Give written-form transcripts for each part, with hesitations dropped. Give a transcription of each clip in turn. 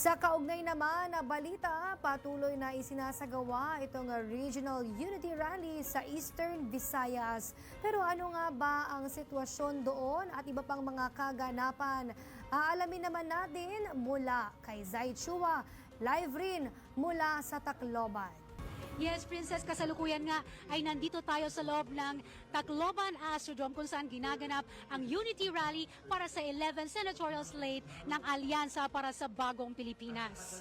Sa kaugnay naman na balita, patuloy na isinasagawa itong Regional Unity Rally sa Eastern Visayas. Pero ano nga ba ang sitwasyon doon at iba pang mga kaganapan? Aalamin naman natin mula kay Zai Chua, live rin mula sa Tacloban. Yes, Princess, kasalukuyan nga ay nandito tayo sa loob ng Tacloban Astrodome kung saan ginaganap ang Unity Rally para sa 11 senatorial slate ng Alyansa para sa Bagong Pilipinas.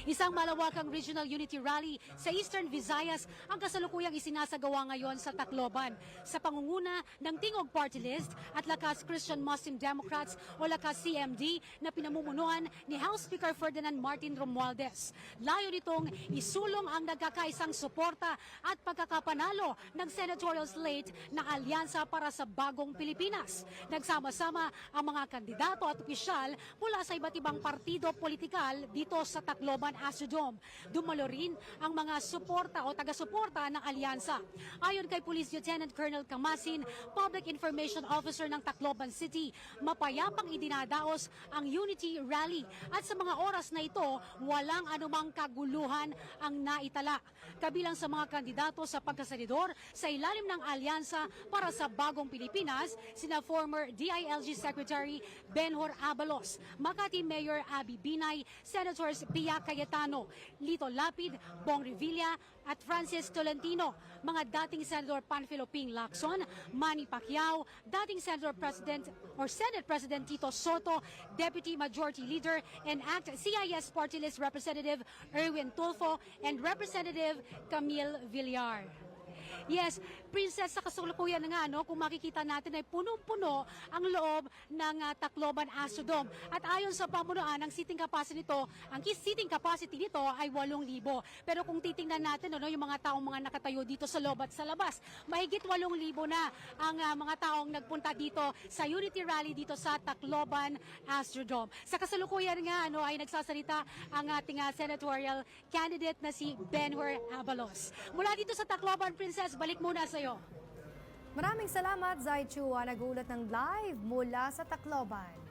Isang malawakang Regional Unity Rally sa Eastern Visayas ang kasalukuyang isinasagawa ngayon sa Tacloban sa pangunguna ng Tingog Party List at Lakas Christian Muslim Democrats o Lakas CMD na pinamumunuan ni House Speaker Ferdinand Martin Romualdez. Layo nitong isulong ang nagkakaisang suporta at pagkakapanalo ng senatorial slate ng Alyansa para sa Bagong Pilipinas. Nagsama-sama ang mga kandidato at opisyal mula sa iba't ibang partido politikal dito sa Tacloban Astrodome. Dumalo rin ang mga suporta o taga-suporta ng alyansa. Ayon kay Police Lieutenant Colonel Camasin, Public Information Officer ng Tacloban City, mapayapang idinadaos ang Unity Rally at sa mga oras na ito, walang anumang kaguluhan ang naitala. Kabilang sa mga kandidato sa pagkasenador sa ilalim ng alyansa para sa Bagong Pilipinas, sina former DILG Secretary Benhur Abalos, Makati Mayor Abby Binay, Senators Pia Cayetano, Lito Lapid, Bong Revilla at Francis Tolentino, mga dating Senador Panfilo Ping Lacson, Manny Pacquiao, dating Senate President Tito Soto, Deputy Majority Leader and ACT CIS Party List Representative Erwin Tulfo and Representative Camille Villar. Yes, Princess, sa kasalukuyan na nga, kung makikita natin ay punong-puno ang loob ng Tacloban Astrodome. At ayon sa pamunuan, ang seating capacity nito, ay 8,000. Pero kung titingnan natin yung mga taong mga nakatayo dito sa loob at sa labas, mahigit 8,000 na ang mga taong nagpunta dito sa Unity Rally dito sa Tacloban Astrodome. Sa kasalukuyan nga, ay nagsasalita ang ating senatorial candidate na si Benhur Abalos. Mula dito sa Tacloban, Princess, balik muna sa'yo. Maraming salamat, Zai Chua, nag-uulat ng live mula sa Tacloban.